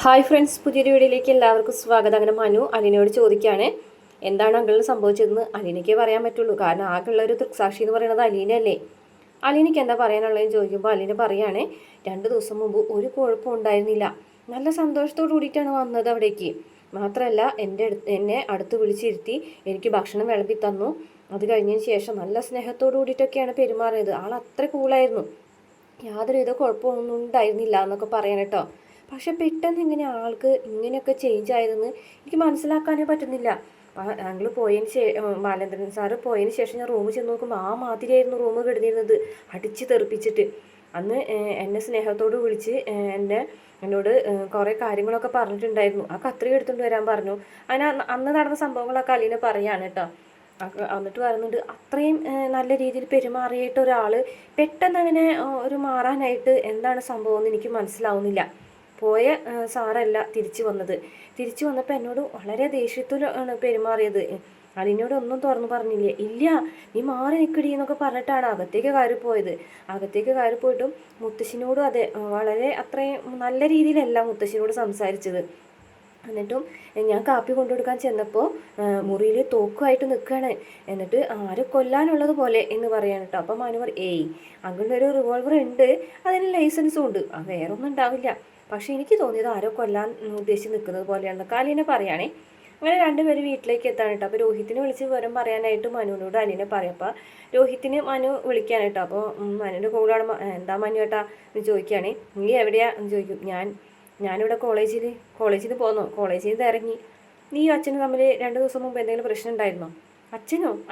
Hi friends, പുതിയൊരു വീഡിയോയിലേക്ക് എല്ലാവർക്കും സ്വാഗതം. അങ്ങനെ മനു അലിനോട് ചോദിക്കുകയാണ് എന്താണ് അങ്കിളിന് സംഭവിച്ചതെന്ന്. അലീനയ്ക്കേ പറയാൻ പറ്റുള്ളൂ, കാരണം ആകെയുള്ള ഒരു ദൃക്സാക്ഷി എന്ന് പറയുന്നത് അലീനയല്ലേ. അലീനയ്ക്ക് എന്താ പറയാനുള്ളതെന്ന് ചോദിക്കുമ്പോൾ അലീന പറയാണ് 2 ദിവസം മുമ്പ് ഒരു കുഴപ്പം ഉണ്ടായിരുന്നില്ല, നല്ല സന്തോഷത്തോടു കൂടിയിട്ടാണ് വന്നത് അവിടേക്ക്. മാത്രമല്ല എന്നെ അടുത്ത് വിളിച്ചിരുത്തി എനിക്ക് ഭക്ഷണം വിളമ്പി തന്നു. അത് കഴിഞ്ഞതിന് ശേഷം നല്ല സ്നേഹത്തോടു കൂടിയിട്ടൊക്കെയാണ് പെരുമാറിയത്. ആൾ അത്ര കൂളായിരുന്നു, യാതൊരുവിധ കുഴപ്പമൊന്നും ഉണ്ടായിരുന്നില്ല എന്നൊക്കെ പറയാൻ കേട്ടോ. പക്ഷെ പെട്ടെന്ന് ഇങ്ങനെ ആൾക്ക് ഇങ്ങനെയൊക്കെ ചേഞ്ച് ആയതെന്ന് എനിക്ക് മനസ്സിലാക്കാനേ പറ്റുന്നില്ല. ഞങ്ങൾ ബാലേന്ദ്രൻ സാറ് പോയതിന് ശേഷം ഞാൻ റൂമിൽ ചെന്ന് നോക്കുമ്പോൾ ആ മാതിരിയായിരുന്നു റൂം കിടന്നിരുന്നത്, അടിച്ച് തെറിപ്പിച്ചിട്ട്. അന്ന് എന്നെ സ്നേഹത്തോട് വിളിച്ച് എന്നോട് കുറേ കാര്യങ്ങളൊക്കെ പറഞ്ഞിട്ടുണ്ടായിരുന്നു. ആ കത്രിക എടുത്തുകൊണ്ട് വരാൻ പറഞ്ഞു. അതിന് അന്ന് നടന്ന സംഭവങ്ങളൊക്കെ അലീന പറയാണ് കേട്ടോ. എന്നിട്ട് പറയുന്നുണ്ട് അത്രയും നല്ല രീതിയിൽ പെരുമാറിയിട്ട് ഒരാൾ പെട്ടെന്ന് അങ്ങനെ ഒരു മാറാനായിട്ട് എന്താണ് സംഭവം എന്ന് എനിക്ക് മനസ്സിലാവുന്നില്ല. പോയ സാറല്ല തിരിച്ചു വന്നപ്പോൾ എന്നോട് വളരെ ദേഷ്യത്തിലാണ് പെരുമാറിയത്. അലീനോട് ഒന്നും തുറന്നു പറഞ്ഞില്ലേ. ഇല്ല, നീ മാറി നിൽക്കടി എന്നൊക്കെ പറഞ്ഞിട്ടാണ് അകത്തേക്ക് കയറി പോയത്. അകത്തേക്ക് കയറി പോയിട്ടും മുത്തശ്ശിനോടും അതെ, വളരെ അത്രയും നല്ല രീതിയിലല്ല മുത്തശ്ശിനോട് സംസാരിച്ചത്. എന്നിട്ടും ഞാൻ കാപ്പി കൊണ്ടുകൊടുക്കാൻ ചെന്നപ്പോൾ മുറിയിൽ തോക്കുമായിട്ട് നിൽക്കുകയാണ്. എന്നിട്ട് ആരെ കൊല്ലാനുള്ളത് പോലെ എന്ന് പറയാണ് കേട്ടോ. അപ്പം മനു പറയും ഏയ് അങ്ങനെ ഒരു റിവോൾവർ ഉണ്ട്, അതിന് ലൈസൻസും ഉണ്ട്, വേറെ ഒന്നും ഉണ്ടാവില്ല. പക്ഷേ എനിക്ക് തോന്നിയത് ആരോ കൊല്ലാൻ ഉദ്ദേശിച്ച് നിൽക്കുന്നത് പോലെയാണെന്നൊക്കെ അലീന പറയുകയാണേ. അങ്ങനെ രണ്ടുപേരും വീട്ടിലേക്ക് എത്താണ് കേട്ടോ. അപ്പോൾ രോഹിത്തിനെ വിളിച്ച് വിവരം പറയാനായിട്ട് മനുവിനോട് അലീന പറയും. അപ്പോൾ രോഹിത്തിന് മനു വിളിക്കാനായിട്ടോ. അപ്പോൾ മനുവിൻ്റെ കൂടെയാണ് എന്താ മനു ഏട്ടാ എന്ന് ചോദിക്കുകയാണേ. നീ എവിടെയാ എന്ന് ചോദിക്കും. ഞാനിവിടെ കോളേജിൽ നിന്ന് പോന്നോ, കോളേജിൽ നിന്ന് ഇറങ്ങി. നീ അച്ഛനും തമ്മിൽ 2 ദിവസം മുമ്പ് എന്തെങ്കിലും പ്രശ്നം ഉണ്ടായിരുന്നോ?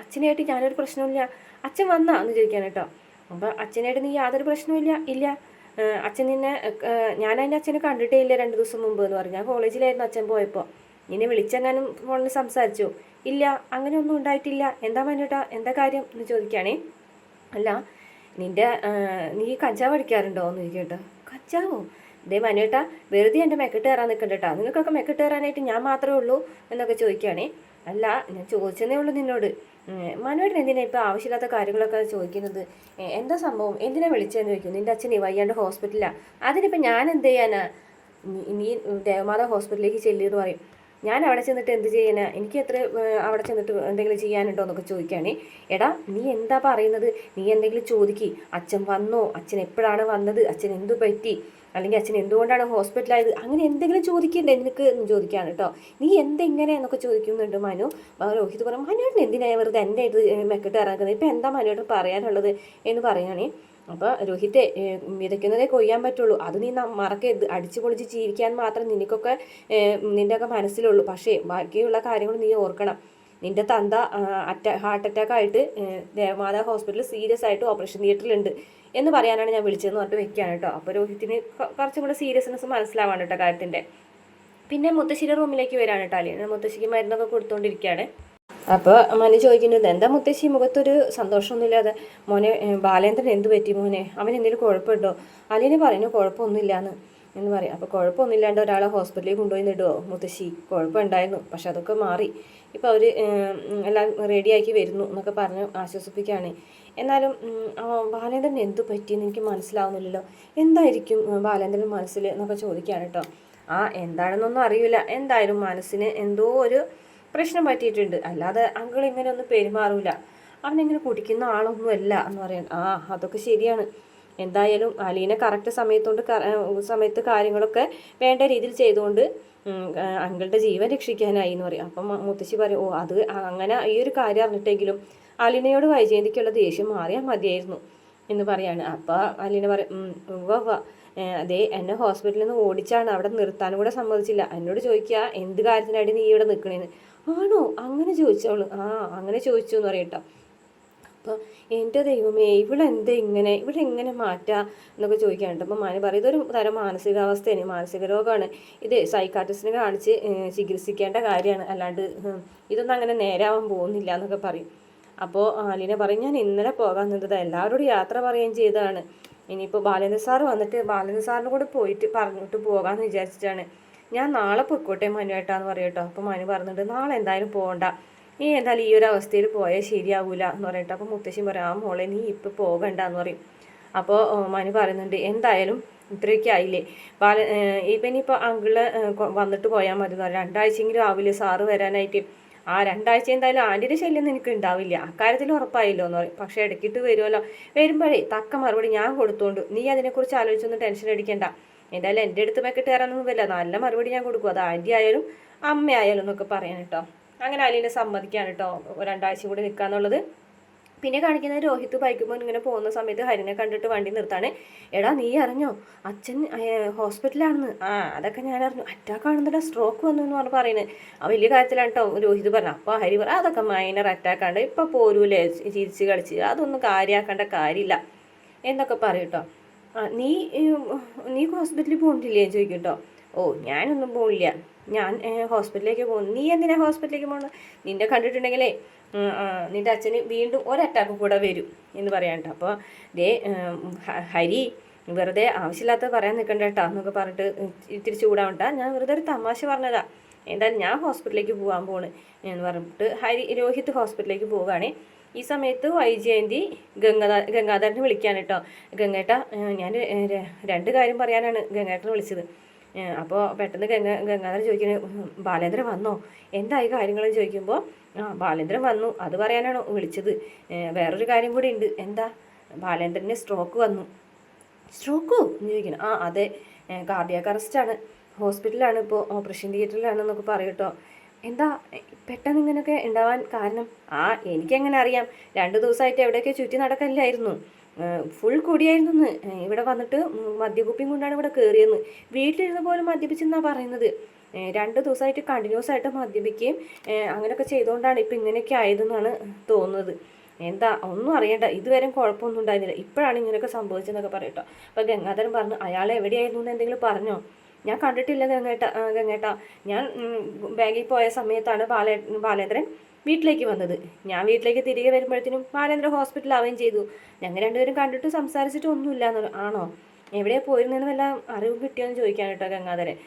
അച്ഛനായിട്ട് ഞാനൊരു പ്രശ്നമില്ല. അച്ഛൻ വന്നാ എന്ന് ചോദിക്കാൻ കേട്ടോ. അപ്പോൾ അച്ഛനായിട്ട് നീ യാതൊരു പ്രശ്നവും ഇല്ല. അച്ഛൻ നിന്നെ ഞാൻ അതിൻ്റെ അച്ഛനെ കണ്ടിട്ടേ ഇല്ല 2 ദിവസം മുമ്പ് എന്ന് പറഞ്ഞു. ഞാൻ കോളേജിലായിരുന്നു അച്ഛൻ പോയപ്പോൾ. നിന്നെ വിളിച്ചെങ്ങാനും ഫോണിൽ സംസാരിച്ചോ? ഇല്ല, അങ്ങനെ ഒന്നും ഉണ്ടായിട്ടില്ല. എന്താ മനേട്ടാ, എന്താ കാര്യം എന്ന് ചോദിക്കുകയാണേ. അല്ല നീ കഞ്ചാവ് അടിക്കാറുണ്ടോ എന്ന് ചോദിക്കും കേട്ടോ. കഞ്ചാവോ? ദേ മനേട്ടാ, വെറുതെ എൻ്റെ മെക്കിട്ട് കയറാൻ നിൽക്കണ്ട കേട്ടോ. നിങ്ങൾക്കൊക്കെ മെക്കിട്ട് കയറാനായിട്ട് ഞാൻ മാത്രമേ ഉള്ളൂ എന്നൊക്കെ ചോദിക്കുകയാണേ. അല്ല, ഞാൻ ചോദിച്ചതേ ഉള്ളൂ നിന്നോട്. മനുവേട്ടൻ എന്തിനാ ഇപ്പോൾ ആവശ്യമില്ലാത്ത കാര്യങ്ങളൊക്കെ ചോദിക്കുന്നത്? എന്താ സംഭവം, എന്തിനാ വിളിച്ചതെന്ന് ചോദിക്കും. നിൻ്റെ അച്ഛൻ വയ്യാണ്ട് ഹോസ്പിറ്റലിലാണ്. അതിനിപ്പോൾ ഞാൻ എന്ത് ചെയ്യാനാ? നീ ദേവമാതാ ഹോസ്പിറ്റലിലേക്ക് ചെല്ലിയെന്ന് പറയും. ഞാൻ അവിടെ ചെന്നിട്ട് എന്ത് ചെയ്യാനാ? എനിക്ക് അവിടെ ചെന്നിട്ട് എന്തെങ്കിലും ചെയ്യാനുണ്ടോ എന്നൊക്കെ ചോദിക്കുകയാണേ. എടാ, നീ എന്താ പറയുന്നത്? നീ എന്തെങ്കിലും ചോദിക്ക്. അച്ഛൻ വന്നോ? അച്ഛൻ എപ്പോഴാണ് വന്നത്? അച്ഛൻ എന്തു പറ്റി? അല്ലെങ്കിൽ അച്ഛൻ എന്തുകൊണ്ടാണ് ഹോസ്പിറ്റലായത്? അങ്ങനെ എന്തെങ്കിലും ചോദിക്കണ്ടേ നിനക്ക് എന്ന് ചോദിക്കുകയാണ് കേട്ടോ. നീ എന്തെങ്ങനെ എന്നൊക്കെ ചോദിക്കുന്നുണ്ട് മനു. രോഹിത് പറയും മനുവേട്ടൻ എന്തിനാണ് വെറുതെ എൻ്റെ ഇത് മെക്കിട്ട് ഇറങ്ങുന്നത്? ഇപ്പം എന്താ മനുവേട്ടൻ പറയാനുള്ളത് എന്ന് പറയുകയാണേ. അപ്പോൾ രോഹിത്തെ, വിതയ്ക്കുന്നതേ കൊയ്യാൻ പറ്റുള്ളൂ. അത് നീ മറക്കരുത്. അടിച്ചു പൊളിച്ച് ജീവിക്കാൻ മാത്രം നിൻ്റെയൊക്കെ മനസ്സിലുള്ളൂ. പക്ഷേ ബാക്കിയുള്ള കാര്യങ്ങൾ നീ ഓർക്കണം. നിൻ്റെ തന്ത ഹാർട്ട് അറ്റാക്ക് ആയിട്ട് ദേവമാതാ ഹോസ്പിറ്റലിൽ സീരിയസ് ആയിട്ട് ഓപ്പറേഷൻ തിയേറ്ററിലുണ്ട് എന്ന് പറയാനാണ് ഞാൻ വിളിച്ചതെന്ന് പറഞ്ഞിട്ട് വെക്കുകയാണ് കേട്ടോ. അപ്പോൾ രോഹിത്തിന് കുറച്ചും കൂടെ സീരിയസ്നെസ് മനസ്സിലാവാണ് കേട്ടോ കാര്യത്തിൻ്റെ. പിന്നെ മുത്തശ്ശിയുടെ റൂമിലേക്ക് വരാണ് കേട്ടോ. അല്ലെങ്കിൽ മുത്തശ്ശിക്ക് മരുന്നൊക്കെ കൊടുത്തുകൊണ്ടിരിക്കുകയാണ്. അപ്പോൾ മനു ചോദിക്കുന്നത് എന്താ മുത്തശ്ശി മുഖത്തൊരു സന്തോഷമൊന്നുമില്ലാതെ? മോനെ, ബാലേന്ദ്രൻ എന്ത് പറ്റി മോനെ? അവൻ എന്തെങ്കിലും കുഴപ്പമുണ്ടോ? അലീന പറയുന്നു കുഴപ്പമൊന്നുമില്ലാന്ന് എന്ന് പറയും. അപ്പോൾ കുഴപ്പമൊന്നുമില്ലാണ്ട് ഒരാളെ ഹോസ്പിറ്റലിൽ കൊണ്ടുപോയി നിടുമോ മുത്തശ്ശി? കുഴപ്പമുണ്ടായിരുന്നു, പക്ഷെ അതൊക്കെ മാറി. ഇപ്പോൾ അവർ എല്ലാം റെഡിയാക്കി വരുന്നു എന്നൊക്കെ പറഞ്ഞ് ആശ്വസിപ്പിക്കുകയാണ്. എന്നാലും ബാലേന്ദ്രൻ എന്തു പറ്റിയെന്ന് എനിക്ക് മനസ്സിലാവുന്നില്ലല്ലോ. എന്തായിരിക്കും ബാലേന്ദ്രൻ മനസ്സിൽ എന്നൊക്കെ ചോദിക്കുകയാണ് കേട്ടോ. എന്താണെന്നൊന്നും അറിയില്ല, എന്തായാലും മനസ്സിന് എന്തോ ഒരു പ്രശ്നം പറ്റിയിട്ടുണ്ട്. അല്ലാതെ അങ്കിൾ ഇങ്ങനെയൊന്നും പെരുമാറില്ല. അവനിങ്ങനെ കുടിക്കുന്ന ആളൊന്നുമല്ല എന്ന് പറയാൻ. അതൊക്കെ ശരിയാണ്. എന്തായാലും അലീന കറക്റ്റ് സമയത്ത് കാര്യങ്ങളൊക്കെ വേണ്ട രീതിയിൽ ചെയ്തുകൊണ്ട് അങ്കിളുടെ ജീവൻ രക്ഷിക്കാനായി എന്ന് പറയും. അപ്പം മുത്തശ്ശി പറയും അത് അങ്ങനെ ഈ ഒരു കാര്യം അറിഞ്ഞിട്ടെങ്കിലും അലീനയോട് വൈജയന്തിക്കുള്ള ദേഷ്യം മാറിയാൽ മതിയായിരുന്നു എന്ന് പറയാണ്. അപ്പോൾ അലീന പറയും അതേ, എന്നെ ഹോസ്പിറ്റലിൽ നിന്ന് ഓടിച്ചാണ്, അവിടെ നിർത്താനും കൂടെ സമ്മതിച്ചില്ല. എന്നോട് ചോദിക്കുക എന്ത് കാര്യത്തിനായിട്ട് നീ ഇവിടെ നിൽക്കണേന്ന്. ആണോ, അങ്ങനെ ചോദിച്ചോളൂ? അങ്ങനെ ചോദിച്ചു എന്ന് പറയട്ടോ. അപ്പോൾ എൻ്റെ ദൈവമേ, ഇവിടെ എങ്ങനെ മാറ്റുക എന്നൊക്കെ ചോദിക്കാനുണ്ട്. അപ്പോൾ മനു പറയും ഇതൊരു തരം മാനസികാവസ്ഥയാണ്, മാനസിക രോഗമാണ്. ഇത് സൈക്കാട്രിസ്റ്റിനെ കാണിച്ച് ചികിത്സിക്കേണ്ട കാര്യമാണ്, അല്ലാണ്ട് ഇതൊന്നും അങ്ങനെ നേരാവാൻ പോകുന്നില്ല എന്നൊക്കെ പറയും. അപ്പോൾ അലീന പറയും ഞാൻ ഇന്നലെ പോകാൻ നിന്നത്, എല്ലാവരോടും യാത്ര പറയുകയും ചെയ്തതാണ്. ഇനിയിപ്പോൾ ബാലേന്ദ്ര സാറ് വന്നിട്ട് ബാലേന്ദ്ര സാറിൻ്റെ കൂടെ പോയിട്ട് പറഞ്ഞിട്ട് പോകാമെന്ന് വിചാരിച്ചിട്ടാണ്. ഞാൻ നാളെ പൊയ്ക്കോട്ടെ മനുവേട്ടാന്ന് പറയട്ടോ. അപ്പോൾ മനു പറഞ്ഞിട്ട് നാളെ എന്തായാലും പോകണ്ട, നീ എന്തായാലും ഈ ഒരു അവസ്ഥയിൽ പോയാൽ ശരിയാവില്ല എന്ന് പറയട്ടോ. അപ്പോൾ മുത്തശ്ശി പറയാം മോളെ നീ ഇപ്പോൾ പോകണ്ട എന്ന് പറയും. അപ്പോൾ മനു പറയുന്നുണ്ട് എന്തായാലും ഇത്രയൊക്കെ ആയില്ലേ ഇവനിപ്പോൾ അങ്കിള് വന്നിട്ട് പോയാൽ മതി എന്ന് പറഞ്ഞു. 2 ആഴ്ചയെങ്കിലും ആവില്ലേ സാറ് വരാനായിട്ട്. ആ 2 ആഴ്ച എന്തായാലും ആൻറ്റിയുടെ ശല്യം എനിക്ക് ഉണ്ടാവില്ല, അക്കാര്യത്തിൽ ഉറപ്പായില്ലോ എന്ന് പറയും. പക്ഷേ ഇടയ്ക്കിട്ട് വരുമല്ലോ, വരുമ്പോഴേ തക്ക മറുപടി ഞാൻ കൊടുത്തോണ്ട് നീ അതിനെക്കുറിച്ച് ആലോചിച്ചൊന്നും ടെൻഷൻ അടിക്കേണ്ട. എന്തായാലും എൻ്റെ അടുത്ത് മെക്കിട്ട് കയറാനൊന്നും വരില്ല, നല്ല മറുപടി ഞാൻ കൊടുക്കും, അത് ആൻറ്റി ആയാലും അമ്മ ആയാലും എന്നൊക്കെ പറയാൻ കേട്ടോ. അങ്ങനെ അലീനെ സമ്മതിക്കാൻ കേട്ടോ 2 ആഴ്ച കൂടി നിൽക്കാന്നുള്ളത്. പിന്നെ കാണിക്കുന്നത് രോഹിത് ബൈക്കുമ്പോൾ ഇങ്ങനെ പോകുന്ന സമയത്ത് ഹരിനെ കണ്ടിട്ട് വണ്ടി നിർത്താണ്. എടാ നീ അറിഞ്ഞോ അച്ഛൻ ഹോസ്പിറ്റലാണെന്ന്? ആ അതൊക്കെ ഞാൻ അറിഞ്ഞു, അറ്റാക്ക് ആണെന്നില്ല, സ്ട്രോക്ക് വന്നു എന്ന് പറഞ്ഞ് പറയുന്നത്. ആ വലിയ കാര്യത്തിലാണ് കേട്ടോ രോഹിത് പറഞ്ഞു. അപ്പോൾ ഹരി പറ അതൊക്കെ മൈനർ അറ്റാക്ക് ആണ്, ഇപ്പോൾ പോരൂലേ ചിരിച്ച് കളിച്ച്, അതൊന്നും കാര്യമാക്കേണ്ട കാര്യമില്ല എന്നൊക്കെ പറയും കേട്ടോ. നീ നീ ഹോസ്പിറ്റലിൽ പോകുന്നില്ലേ ചോദിക്കും കേട്ടോ. ഓ ഞാനൊന്നും പോകില്ല, ഞാൻ ഹോസ്പിറ്റലിലേക്ക് പോകുന്നു. നീ എന്തിനാ ഹോസ്പിറ്റലിലേക്ക് പോകുന്നത്? നിന്നെ കണ്ടിട്ടുണ്ടെങ്കിലേ നിൻ്റെ അച്ഛന് വീണ്ടും ഒരറ്റാക്ക് കൂടെ വരും എന്ന് പറയാൻ കേട്ടോ. അപ്പോൾ ഹരി വെറുതെ ആവശ്യമില്ലാത്ത പറയാൻ നിൽക്കണ്ട കേട്ടോ എന്നൊക്കെ പറഞ്ഞിട്ട് ഇത്തിരി ചൂടാവണ്ട, ഞാൻ വെറുതെ ഒരു തമാശ പറഞ്ഞതാ, എന്തായാലും ഞാൻ ഹോസ്പിറ്റലിലേക്ക് പോകാൻ പോണ് എന്ന് പറഞ്ഞിട്ട് രോഹിത് ഹോസ്പിറ്റലിലേക്ക് പോവുകയാണ്. ഈ സമയത്ത് വൈജയന്തി ഗംഗാധരനെ വിളിക്കാൻ കേട്ടോ. ഗംഗേട്ട ഞാൻ 2 കാര്യം പറയാനാണ് ഗംഗേട്ടനെ വിളിച്ചത്. അപ്പോൾ പെട്ടെന്ന് ഗംഗാധരൻ ചോദിക്കുന്നത് ബാലേന്ദ്രൻ വന്നോ, എന്തായി കാര്യങ്ങളെന്ന് ചോദിക്കുമ്പോൾ ബാലേന്ദ്രൻ വന്നു, അത് പറയാനാണോ വിളിച്ചത്? വേറൊരു കാര്യം കൂടി ഉണ്ട്. എന്താ? ബാലേന്ദ്രന് സ്ട്രോക്ക് വന്നു. സ്ട്രോക്കോ എന്ന് ചോദിക്കണം. അതെ, കാർഡിയാക് അറസ്റ്റാണ്, ഹോസ്പിറ്റലാണ്, ഇപ്പോൾ ഓപ്പറേഷൻ തിയേറ്ററിലാണെന്നൊക്കെ പറയട്ടോ. എന്താ പെട്ടെന്ന് ഇങ്ങനെയൊക്കെ ഉണ്ടാവാൻ കാരണം? എനിക്കെങ്ങനെ അറിയാം, 2 ദിവസമായിട്ട് എവിടെയൊക്കെ ചുറ്റി നടക്കല്ലായിരുന്നു, ഫുൾ കുടിയായിരുന്നു. ഇവിടെ വന്നിട്ട് മദ്യകുപ്പിയും കൊണ്ടാണ് ഇവിടെ കയറിയെന്ന്, വീട്ടിലിരുന്ന് പോലും മദ്യപിച്ചെന്നാണ് പറയുന്നത്. 2 ദിവസമായിട്ട് കണ്ടിന്യൂസ് ആയിട്ട് മദ്യപിക്കുകയും അങ്ങനെയൊക്കെ ചെയ്തുകൊണ്ടാണ് ഇപ്പം ഇങ്ങനെയൊക്കെ ആയതെന്നാണ് തോന്നുന്നത്. എന്താ ഒന്നും അറിയണ്ട, ഇതുവരെ കുഴപ്പമൊന്നും ഉണ്ടായിരുന്നില്ല, ഇപ്പോഴാണ് ഇങ്ങനെയൊക്കെ സംഭവിച്ചതെന്നൊക്കെ പറയട്ടോ. അപ്പോൾ ഗംഗാധരൻ പറഞ്ഞു അയാൾ എവിടെയായിരുന്നു എന്ന് എന്തെങ്കിലും പറഞ്ഞോ? ഞാൻ കണ്ടിട്ടില്ല ഗംഗേട്ട, ഞാൻ ബാങ്കിൽ പോയ സമയത്താണ് ബാലേന്ദ്രൻ വീട്ടിലേക്ക് വന്നത്. ഞാൻ വീട്ടിലേക്ക് തിരികെ വരുമ്പോഴത്തേനും ബാലേന്ദ്രൻ ഹോസ്പിറ്റലാവുകയും ചെയ്തു. ഞങ്ങൾ 2 പേരും കണ്ടിട്ട് സംസാരിച്ചിട്ട് ഒന്നുമില്ല എന്ന്. ആണോ, എവിടെയാണ് പോയിരുന്നതെന്ന് വല്ല അറിവ് കിട്ടിയോന്ന് ചോദിക്കാൻ കേട്ടോ ഗംഗാധരൻ.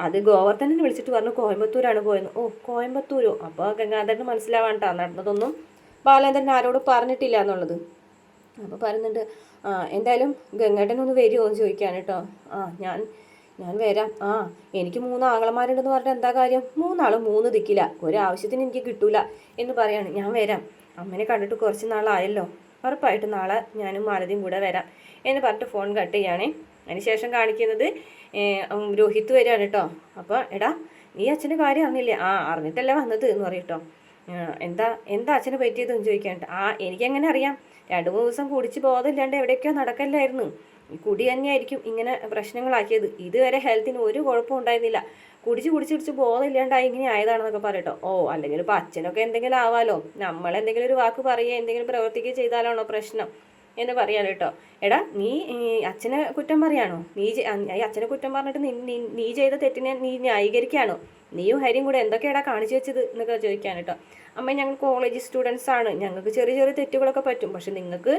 അത് ഗോവർദ്ധനെ വിളിച്ചിട്ട് പറഞ്ഞു കോയമ്പത്തൂരാണ് പോയെന്ന്. ഓ കോയമ്പത്തൂരോ? അപ്പോൾ ഗംഗാധരന് മനസ്സിലാവാണ്ടാ നടന്നതൊന്നും ബാലേന്ദ്രൻ ആരോട് പറഞ്ഞിട്ടില്ല എന്നുള്ളത്. അപ്പോൾ പറയുന്നുണ്ട് എന്തായാലും ഗംഗേട്ടൻ ഒന്ന് വരുമോ എന്ന് ചോദിക്കാൻ കേട്ടോ. ഞാൻ വരാം. എനിക്ക് 3 ആങ്ങളമാരുണ്ടെന്ന് പറഞ്ഞാൽ എന്താ കാര്യം? 3 ആളും 3 ദിക്കില്ല, ഒരാവശ്യത്തിന് എനിക്ക് കിട്ടൂല എന്ന് പറയാണ്. ഞാൻ വരാം, അമ്മനെ കണ്ടിട്ട് കുറച്ച് നാളായല്ലോ, ഉറപ്പായിട്ട് നാളെ ഞാനും മാലതിയും കൂടെ വരാം എന്ന് പറഞ്ഞിട്ട് ഫോൺ കട്ട് ചെയ്യാണ്. അതിനുശേഷം കാണിക്കുന്നത് രോഹിത് വരികയാണ് കേട്ടോ. അപ്പോൾ എടാ നീ അച്ഛൻ്റെ കാര്യം അറിഞ്ഞില്ലേ? അറിഞ്ഞിട്ടല്ലേ വന്നത് എന്ന് പറയും കേട്ടോ. എന്താ അച്ഛന് പറ്റിയതെന്ന് ചോദിക്കാണ്ട്. എനിക്കെങ്ങനെ അറിയാം, 2-3 ദിവസം കുടിച്ച് ബോധമില്ലാണ്ട് എവിടെയൊക്കെയോ നടക്കല്ലായിരുന്നു. ഈ കുടി തന്നെയായിരിക്കും ഇങ്ങനെ പ്രശ്നങ്ങളാക്കിയത്. ഇതുവരെ ഹെൽത്തിന് ഒരു കുഴപ്പവും ഉണ്ടായിരുന്നില്ല, കുടിച്ച് ബോധമില്ലാണ്ടായി ഇങ്ങനെ ആയതാണെന്നൊക്കെ പറയട്ടോ. അല്ലെങ്കിൽ ഇപ്പോൾ അച്ഛനൊക്കെ എന്തെങ്കിലും ആവാലോ, നമ്മളെന്തെങ്കിലും ഒരു വാക്ക് പറയുകയോ എന്തെങ്കിലും പ്രവർത്തിക്കുകയോ ചെയ്താലാണോ പ്രശ്നം എന്ന് പറയാലോ കേട്ടോ. എടാ നീ അച്ഛനെ കുറ്റം പറയാണോ? അച്ഛനെ കുറ്റം പറഞ്ഞിട്ട് നീ ചെയ്ത തെറ്റിനെ നീ ന്യായീകരിക്കുകയാണോ? നീയും ഹരിയും കൂടെ എന്തൊക്കെയാടാ കാണിച്ചു വെച്ചത് എന്നൊക്കെ ചോദിക്കാൻ കേട്ടോ. അമ്മ ഞങ്ങൾ കോളേജ് സ്റ്റുഡൻസ് ആണ്, ഞങ്ങൾക്ക് ചെറിയ ചെറിയ തെറ്റുകളൊക്കെ പറ്റും, പക്ഷെ നിങ്ങൾക്ക്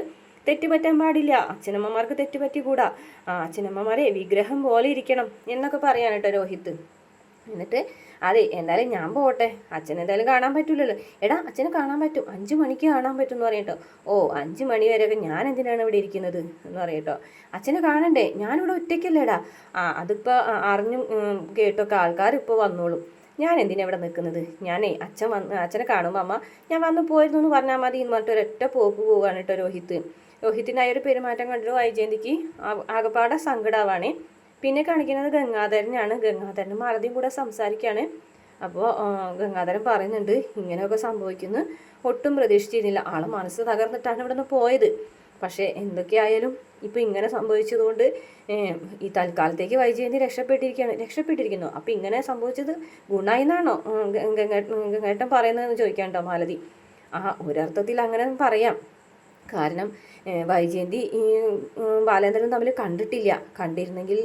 തെറ്റ് പറ്റാൻ പാടില്ല, അച്ഛനമ്മമാർക്ക് തെറ്റ് പറ്റിക്കൂടാ, അച്ഛനമ്മമാരെ വിഗ്രഹം പോലെ ഇരിക്കണം എന്നൊക്കെ പറയാൻ കേട്ടോ രോഹിത്. എന്നിട്ട് അതെ എന്തായാലും ഞാൻ പോട്ടെ, അച്ഛൻ എന്തായാലും കാണാൻ പറ്റൂലല്ലോ. എടാ അച്ഛനെ കാണാൻ പറ്റും, 5 മണിക്ക് കാണാൻ പറ്റും എന്ന് പറയട്ടോ. 5 മണി വരെയൊക്കെ ഞാൻ എന്തിനാണ് ഇവിടെ ഇരിക്കുന്നത് എന്ന് പറയട്ടോ. അച്ഛനെ കാണണ്ടേ, ഞാനിവിടെ ഒറ്റയ്ക്കല്ലേടാ. അതിപ്പോൾ അറിഞ്ഞും കേട്ടൊക്കെ ആൾക്കാർ ഇപ്പോൾ വന്നോളും, ഞാൻ എന്തിനാ ഇവിടെ നിൽക്കുന്നത്? അച്ഛനെ കാണുമ്പോൾ അമ്മ ഞാൻ വന്ന് പോയിരുന്നു എന്ന് പറഞ്ഞാൽ മതി എന്ന് പറഞ്ഞിട്ട് ഒരൊറ്റ പോക്ക് പോവുകയാണ് കേട്ടോ രോഹിത്. രോഹിത്തിനായൊരു പെരുമാറ്റം കണ്ടിട്ട് വൈജയന്തിക്ക് ആകപ്പാടെ സങ്കടമാവാണ്. പിന്നെ കാണിക്കുന്നത് ഗംഗാധരനാണ്. ഗംഗാധരനും മാലതിയും കൂടെ സംസാരിക്കുകയാണ്. അപ്പോൾ ഗംഗാധരൻ പറയുന്നുണ്ട് ഇങ്ങനെയൊക്കെ സംഭവിക്കുന്നു ഒട്ടും പ്രതീക്ഷിച്ചിരുന്നില്ല, ആളെ മനസ്സ് തകർന്നിട്ടാണ് ഇവിടെ നിന്ന് പോയത്. പക്ഷേ എന്തൊക്കെയായാലും ഇപ്പോൾ ഇങ്ങനെ സംഭവിച്ചതുകൊണ്ട് ഈ തൽക്കാലത്തേക്ക് വൈജയന്തി രക്ഷപ്പെട്ടിരിക്കുന്നു. അപ്പോൾ ഇങ്ങനെ സംഭവിച്ചത് ഗുണമായി എന്നാണോ ഗംഗേട്ടൻ പറയുന്നതെന്ന് ചോദിക്കാൻ കേട്ടോ മാലതി. ഒരർത്ഥത്തിൽ അങ്ങനെ പറയാം, കാരണം വൈജയന്തി ബാലേന്ദ്രനും തമ്മിൽ കണ്ടിരുന്നെങ്കിൽ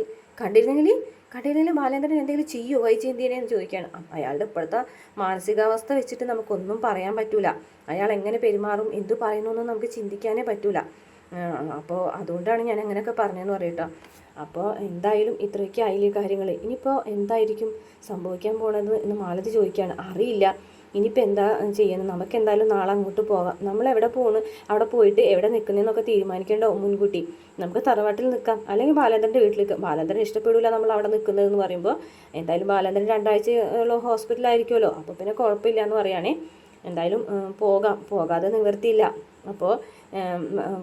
ബാലേന്ദ്രൻ എന്തെങ്കിലും ചെയ്യുമോ വൈജയന്തിനെ എന്ന് ചോദിക്കുകയാണ്. അയാളുടെ ഇപ്പോഴത്തെ മാനസികാവസ്ഥ വെച്ചിട്ട് നമുക്കൊന്നും പറയാൻ പറ്റൂല, അയാൾ എങ്ങനെ പെരുമാറും എന്ത് പറയുന്നു നമുക്ക് ചിന്തിക്കാനേ പറ്റൂല. അപ്പോൾ അതുകൊണ്ടാണ് ഞാൻ അങ്ങനെയൊക്കെ പറഞ്ഞതെന്ന് പറയട്ടോ. അപ്പോൾ എന്തായാലും ഇത്രയൊക്കെ ആയില്ലേ കാര്യങ്ങൾ, ഇനിയിപ്പോൾ എന്തായിരിക്കും സംഭവിക്കാൻ പോണത് എന്ന് മാലതി ചോദിക്കുകയാണ്. അറിയില്ല, ഇനിയിപ്പോൾ എന്താ ചെയ്യുന്നത്, നമുക്ക് എന്തായാലും നാളെ അങ്ങോട്ട് പോകാം. നമ്മൾ എവിടെ പോകുന്നു, അവിടെ പോയിട്ട് എവിടെ നിൽക്കുന്നതെന്നൊക്കെ തീരുമാനിക്കേണ്ടോ മുൻകൂട്ടി. നമുക്ക് തറവാട്ടിൽ നിൽക്കാം, അല്ലെങ്കിൽ ബാലേന്ദ്രൻ്റെ വീട്ടിലേക്ക്. ബാലേന്ദ്രൻ ഇഷ്ടപ്പെടില്ല നമ്മൾ അവിടെ നിൽക്കുന്നതെന്ന് പറയുമ്പോൾ. എന്തായാലും ബാലേന്ദ്രൻ 2 ആഴ്ചയോളം ഹോസ്പിറ്റലായിരിക്കുമല്ലോ, അപ്പോൾ പിന്നെ കുഴപ്പമില്ല എന്ന് പറയുകയാണേ. എന്തായാലും പോകാതെ നിവർത്തിയില്ല. അപ്പോൾ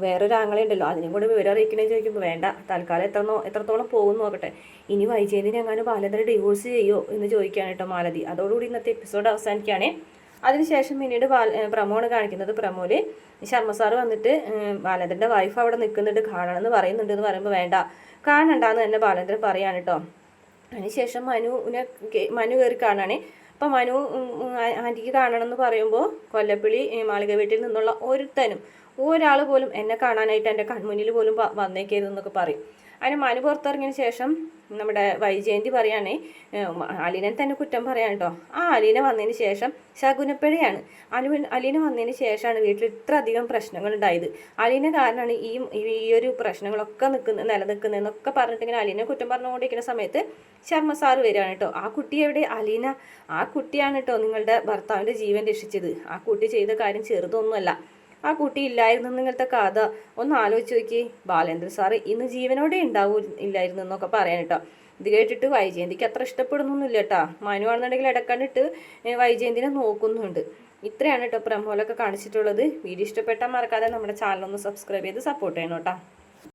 വേറൊരു ആങ്ങളുണ്ടല്ലോ, അതിനും കൂടെ വിവരം അറിയിക്കണേ ചോദിക്കുമ്പോൾ വേണ്ട, തൽക്കാലം എത്രത്തോളം പോകുന്നു നോക്കട്ടെ. ഇനി വൈജയന്തിനെ എങ്ങാനും ബാലേന്ദ്രൻ ഡിവോഴ്സ് ചെയ്യോ എന്ന് ചോദിക്കുകയാണ് കേട്ടോ മാലതി. അതോടുകൂടി ഇന്നത്തെ എപ്പിസോഡ് അവസാനിക്കുകയാണ്. അതിനുശേഷം പിന്നീട് പ്രമോണ് കാണിക്കുന്നത്. പ്രമോല് ശർമ്മ സാറ് വന്നിട്ട് ബാലേന്ദ്രൻ്റെ വൈഫ് അവിടെ നിൽക്കുന്നുണ്ട്, കാണണമെന്ന് പറയുന്നുണ്ട് എന്ന് പറയുമ്പോൾ വേണ്ട, കാണണ്ടാന്ന് തന്നെ ബാലേന്ദ്രൻ പറയാണ് കേട്ടോ. അതിനുശേഷം മനു കയറി കാണാണേ. അപ്പം മനു ആൻറ്റിക്ക് കാണണമെന്ന് പറയുമ്പോൾ കൊല്ലപ്പിള്ളി മാളിക വീട്ടിൽ നിന്നുള്ള ഒരാൾ പോലും എന്നെ കാണാനായിട്ട് എൻ്റെ കൺമുന്നിൽ പോലും വന്നേക്കരുതെന്നൊക്കെ പറയും. അതിന് മനു പുറത്തിറങ്ങിയതിന് ശേഷം നമ്മുടെ വൈജയന്തി പറയുകയാണേ, അലീനെ തന്നെ കുറ്റം പറയാൻ കേട്ടോ. ആ അലീന വന്നതിന് ശേഷം ശകുനപ്പിഴയാണ്. അലീന വന്നതിന് ശേഷമാണ് വീട്ടിൽ ഇത്ര അധികം പ്രശ്നങ്ങൾ ഉണ്ടായത്. അലീന കാരണമാണ് ഈ ഒരു പ്രശ്നങ്ങളൊക്കെ നിലനിൽക്കുന്നതെന്നൊക്കെ പറഞ്ഞിട്ട് ഇങ്ങനെ അലീനെ കുറ്റം പറഞ്ഞുകൊണ്ടിരിക്കുന്ന സമയത്ത് ശർമ്മ സാറ് വരികയാണ് കേട്ടോ. ആ കുട്ടി എവിടെ? അലീന. ആ കുട്ടിയാണ് കേട്ടോ നിങ്ങളുടെ ഭർത്താവിൻ്റെ ജീവൻ രക്ഷിച്ചത്. ആ കുട്ടി ചെയ്ത കാര്യം ചെറുതൊന്നുമല്ല. ആ കുട്ടി ഇല്ലായിരുന്നു നിങ്ങളുടെ കഥ ഒന്ന് ആലോചിച്ച് നോക്കി. ബാലേന്ദ്രൻ സാറ് ഇന്ന് ജീവനോടെ ഇല്ലായിരുന്നു എന്നൊക്കെ പറയാൻ കേട്ടോ. ഇത് കേട്ടിട്ട് വൈജയന്തിക്ക് അത്ര ഇഷ്ടപ്പെടുന്നൊന്നുമില്ല കേട്ടോ. മനുവാണെന്നുണ്ടെങ്കിൽ ഇടക്കണ്ടിട്ട് വൈജയന്തിനെ നോക്കുന്നുണ്ട്. ഇത്രയാണ് കേട്ടോ പ്രമോലൊക്കെ കാണിച്ചിട്ടുള്ളത്. വീഡിയോ ഇഷ്ടപ്പെട്ടാൽ മറക്കാതെ നമ്മുടെ ചാനലൊന്ന് സബ്സ്ക്രൈബ് ചെയ്ത് സപ്പോർട്ട് ചെയ്യണം കേട്ടോ.